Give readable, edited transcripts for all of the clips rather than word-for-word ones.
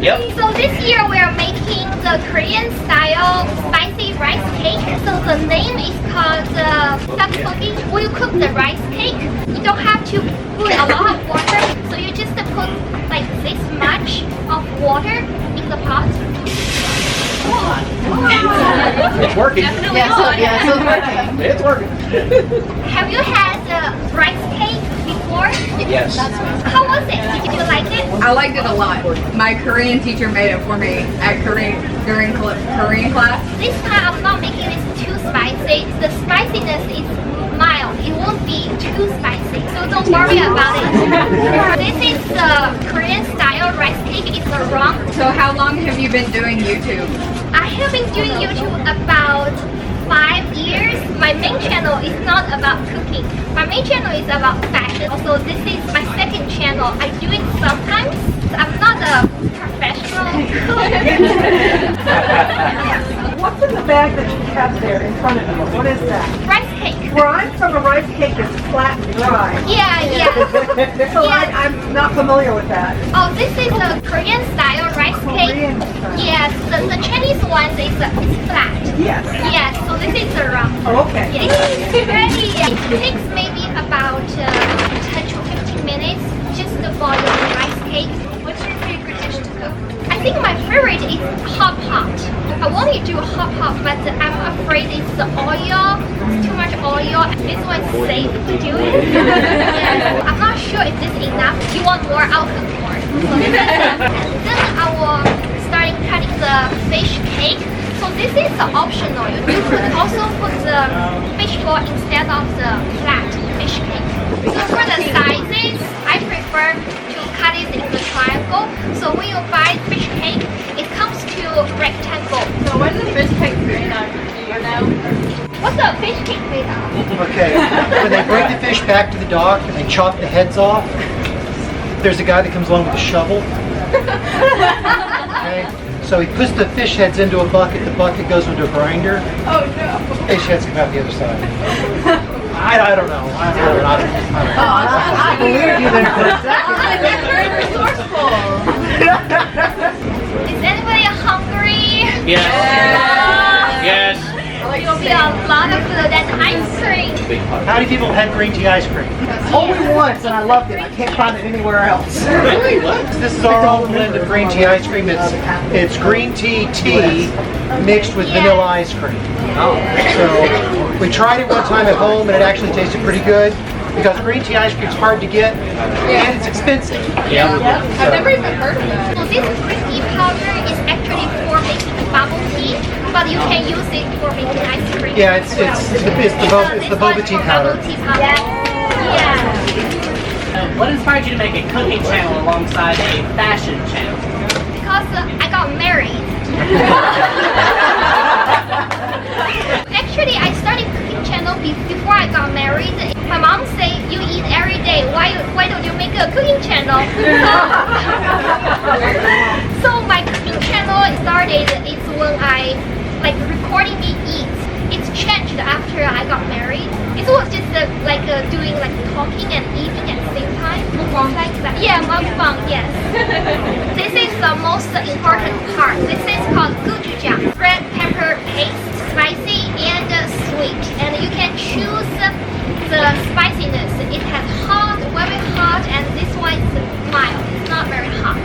Yep. So this year we are making the Korean style spicy rice cake. So the name is called tteokbokki. When you cook the rice cake, you don't have to put a lot of water. So you just put like this much of water in the pot. It's working. Definitely It's working. Have you had rice cake before? Yes. How was it? Did you like it? I liked it a lot. My Korean teacher made it for me at during Korean class. This time I'm not making this too spicy. The spiciness is mild. It won't be too spicy. So don't worry about it. This is the Korean style rice cake. It's a wrong. So how long have you been doing YouTube? I have been doing YouTube about 5 years. My main channel is not about cooking. My main channel is about fashion. Also, this is my second channel. I do it sometimes. I'm not a professional cook. What's in the bag that you have there in front of you? What is that? Rice cake. Where I'm from, a rice cake is flat and dry. Yeah. So I'm not familiar with that. Oh, this is a Korean style rice cake. Korean style. Yes, the Chinese one is flat. Yes. Yes, so this is the round. Oh, okay. Yeah, it's ready. It takes maybe about 10 to 15 minutes just to boil the rice cake. What's your favorite dish to cook? I think my favorite is hot pot. I want to do hot pot, but I'm afraid it's the oil. It's too much oil. This one's safe to do it. Yes. I'm not sure if this is enough. If you want more, I'll cook more. So this is enough. And then I will start cutting the fish cake. So this is optional. You could also put the fish ball instead of the flat fish cake. So for the sizes, I prefer to cut it in the triangle. So when you buy fish cake, it comes to rectangle. So what is fish cake made of? Do you know? What's a fish cake made of? Okay, when they bring the fish back to the dock and they chop the heads off, there's a guy that comes along with a shovel. Okay, so he puts the fish heads into a bucket, the bucket goes into a grinder. Oh no. Fish heads come out the other side. I don't know. I don't know. I believe you there for a second. That's very resourceful. Is anybody hungry? Yes. Yes. You'll be a lot of food and ice cream. How many people have had green tea ice cream? Only once, and I loved it. I can't find it anywhere else. Really? What? This is our own blend of green tea ice cream. It's green tea mixed with vanilla ice cream. Oh. So we tried it one time at home and it actually tasted pretty good because green tea ice cream is hard to get and it's expensive. Yeah. I've never even heard of that. So this green tea powder is actually for making bubble tea, but you can use it for making ice cream. Yeah, it's the boba tea powder. Bubble tea powder. Yeah. What inspired you to make a cooking channel alongside a fashion channel? Because I got married. Actually, I started cooking channel before I got married. My mom said, "You eat every day. Why don't you make a cooking channel?" So my cooking channel started. It's when I recording me eat. It's changed after I got married. It was just doing talking and eating at the same time. Like that. Yeah, mukbang. Yes. This is the most important part. This is called gochujang. Red pepper paste, spicy and sweet. And you can choose the spiciness. It has hot, very hot, and this one is mild. It's not very hot.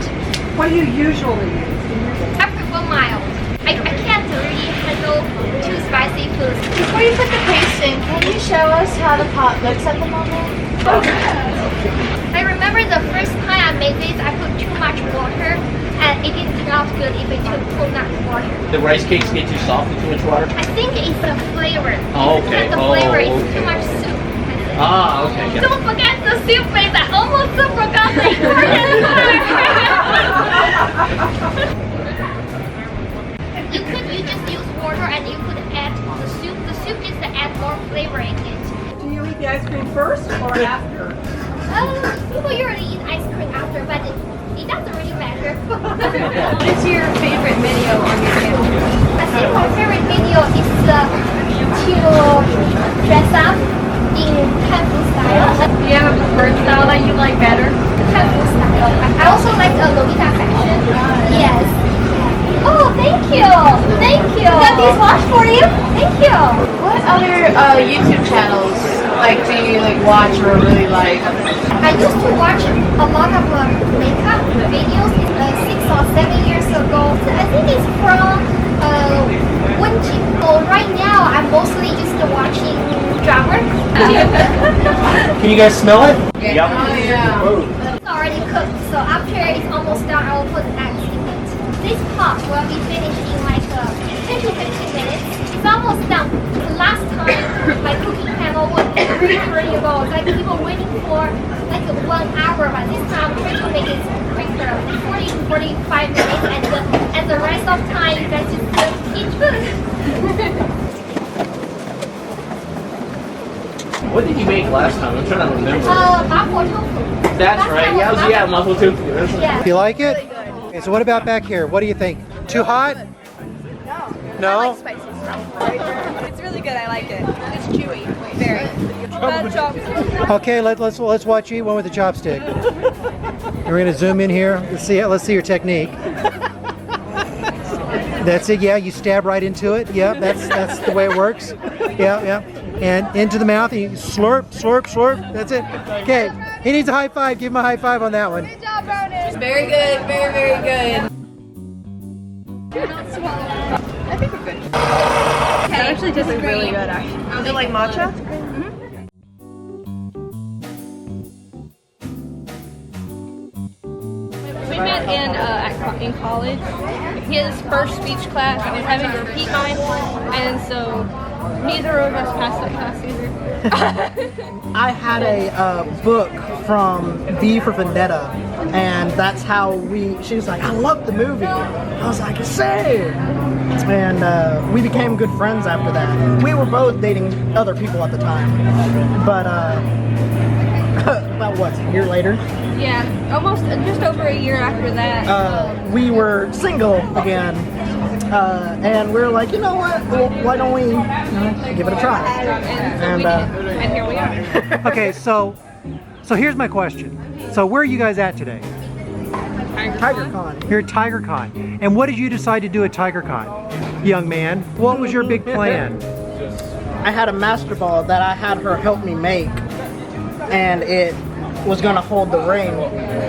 What do you usually use? I prefer mild. I can't really handle too spicy foods. Before you put the paste in, can you show us how the pot looks at the moment? I remember the first time I made this, I put too much water and it didn't turn out good if it took too much water. The rice cakes get too soft with too much water? I think it's the flavor. Oh, okay. The flavor is okay. too much soup. Ah, okay. Don't forget the soup base. I almost forgot the important part. You just use water and you could add the soup. The soup just to add more flavor in it. Do you eat the ice cream first or after? People usually eat ice cream after, but it doesn't really matter. What is your favorite video on your channel? I think my favorite video is to dress up in hanfu style. Do you have a preferred style that you like better? Hanfu style. I also like Lolita fashion. Yeah. YouTube channels like do you like watch or really like? I used to watch a lot of makeup videos 6 or 7 years ago. I think it's from Wenji. So right now, I'm mostly just watching drama. Can you guys smell it? Yep. Oh yeah. It's already cooked, so after it's almost done, I'll put eggs in it. This pot will be finished in like 10 to 15 minutes. It's almost done. Last time, my cooking panel was pretty low. Like people waiting for like 1 hour, but this time I'm trying to make it quicker, 40 to 45 minutes, and the rest of time you guys just eat food. What did you make last time? I'm trying to remember. Mapo tofu. That's right. Yeah, yeah, mapo tofu. That's right. Yeah. You like it? Okay, so what about back here? What do you think? Too hot? No. Spicy stuff. It's really good. I like it. It's chewy. Very. Okay, let's watch you eat one with a chopstick. We're gonna zoom in here. Let's see your technique. That's it. Yeah, you stab right into it. Yeah, that's the way it works. Yeah, yeah. And into the mouth. And you slurp, slurp, slurp. That's it. Okay. He needs a high five. Give him a high five on that one. Good job, Ronan. Very good. Very, very good. I think we're good. That actually tastes really good, actually. Is it like matcha? We met in college. His first speech class, I was having to repeat mine, and so neither of us passed the class either. I had a book from V for Vendetta, and that's how she was like, I love the movie. I was like, same. And we became good friends after that. We were both dating other people at the time, but about what, a year later? Yeah, almost just over a year after that. We were single again, and we were like, you know what, well, why don't we give it a try? And so we did, and here we are. Okay, so here's my question. So where are you guys at today? TigerCon. You're at TigerCon. And what did you decide to do at TigerCon, young man? What was your big plan? I had a master ball that I had her help me make, and it was gonna hold the ring.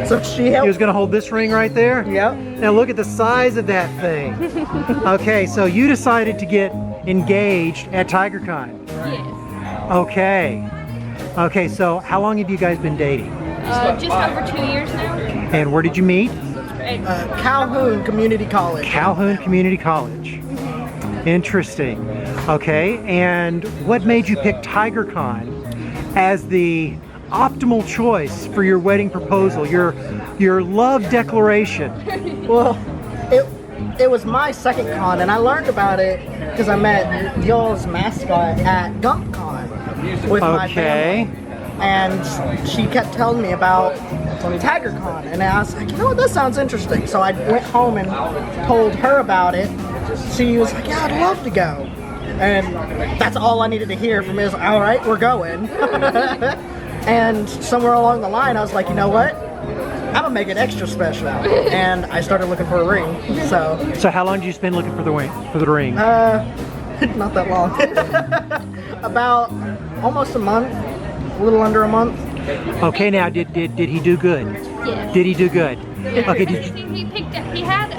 So she helped. He was gonna hold this ring right there? Yep. Now look at the size of that thing. Okay, so you decided to get engaged at TigerCon. Yes. Okay. Okay, so how long have you guys been dating? Just over 2 years now. And where did you meet? Calhoun Community College. Calhoun Community College. Interesting. Okay, and what made you pick TigerCon as the optimal choice for your wedding proposal, your love declaration? Well, it was my second con, and I learned about it because I met y'all's mascot at GumpCon with my family. And she kept telling me about TigerCon, and I was like, you know what, that sounds interesting. So I went home and told her about it. She was like, yeah, I'd love to go. And that's all I needed to hear from her is, all right, we're going. And somewhere along the line, I was like, you know what? I'm gonna make it extra special. And I started looking for a ring. So how long did you spend looking for the ring? Not that long. About almost a month, a little under a month. Okay, now did he do good? Yes. Did he do good? Okay, did you? He picked out, he had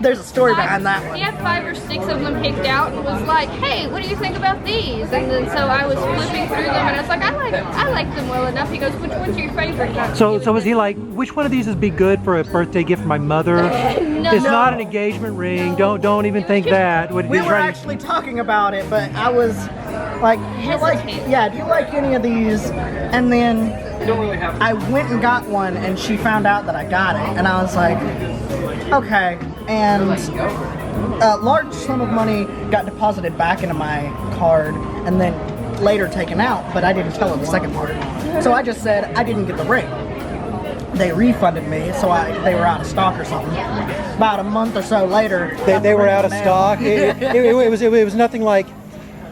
There's a story behind that one. He had 5 or 6 of them picked out and was like, hey, what do you think about these? And then so I was flipping through them and I was like, I like them well enough. He goes, which one's your favorite? So was he like, which one of these would be good for a birthday gift for my mother? No. It's not an engagement ring. Don't even think that. What, We were actually talking about it, but I was like, do you like any of these? And then I went and got one, and she found out that I got it, and I was like, okay. And a large sum of money got deposited back into my card, and then later taken out, but I didn't tell her the second part. So I just said I didn't get the ring. They refunded me, so they were out of stock or something. About a month or so later, they were out of stock. It was nothing like.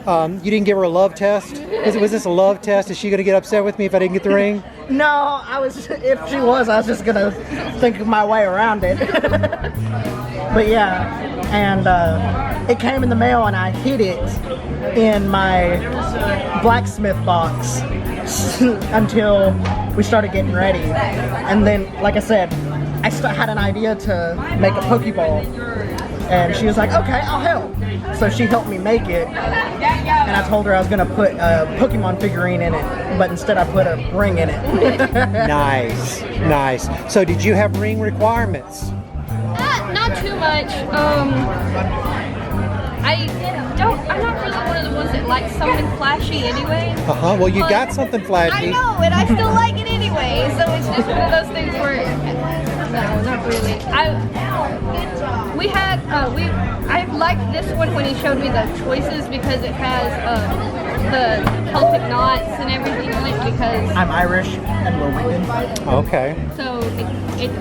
You didn't give her a love test? Was this a love test? Is she going to get upset with me if I didn't get the ring? No, if she was, I was just going to think of my way around it. But yeah, and it came in the mail and I hid it in my blacksmith box until we started getting ready. And then, like I said, I had an idea to make a Pokeball. And she was like, okay, I'll help. So she helped me make it. And I told her I was gonna put a Pokemon figurine in it, but instead I put a ring in it. Nice, nice. So did you have ring requirements? Not too much. I'm not really one of the ones that likes something flashy anyway. Well, you got something I flashy. know, and I still like it anyway. So it's just one of those things where, no, not really. I liked this one when he showed me the choices because it has the Celtic knots and everything on it because I'm Irish and Norwegian. Okay. So it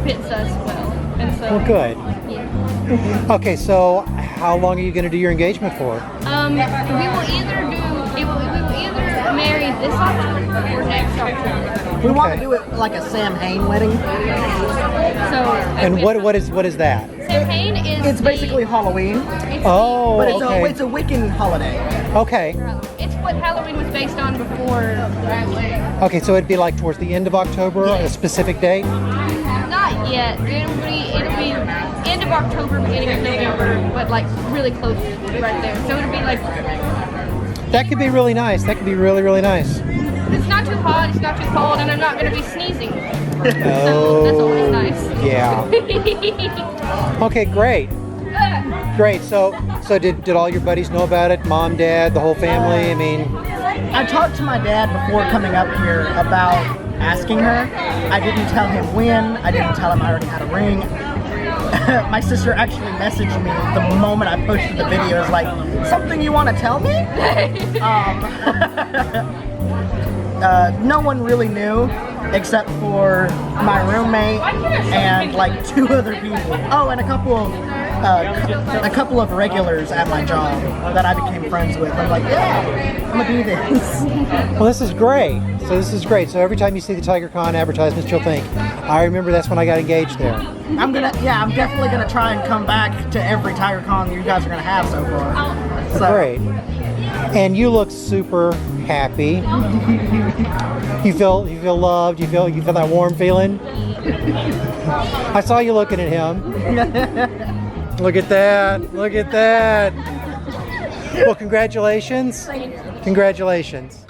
fits us well. And so, Well, good. Yeah. Okay, so how long are you going to do your engagement for? We will either marry this October or next October. We want to do it like a Sam Hain wedding. So And what is that? Sam Hain is It's basically Halloween, Oh, but okay. it's a Wiccan holiday. Okay. It's what Halloween was based on before. Okay, so it'd be like towards the end of October, a specific date? Not yet. It'll be end of October, beginning of November, but like really close right there. So it'll be like. That could be really nice. That could be really, really nice. It's not too hot, it's not too cold, and I'm not going to be sneezing. Oh, So that's always nice. Yeah. Okay, great. Great. So did all your buddies know about it? Mom, dad, the whole family? I mean, I talked to my dad before coming up here about asking her. I didn't tell him when. I didn't tell him I already had a ring. My sister actually messaged me the moment I posted the video. It's like, something you want to tell me? No one really knew except for my roommate and like 2 other people. Oh, and a couple of regulars at my job that I became friends with. I'm like, yeah, I'm gonna do this. well, this is great. So So every time you see the TigerCon advertisements, you'll think, I remember that's when I got engaged there. I'm definitely gonna try and come back to every TigerCon you guys are gonna have so far. So. Great. And you look super happy. You feel loved. You feel that warm feeling. I saw you looking at him. Look at that. Look at that. Well, congratulations. Congratulations.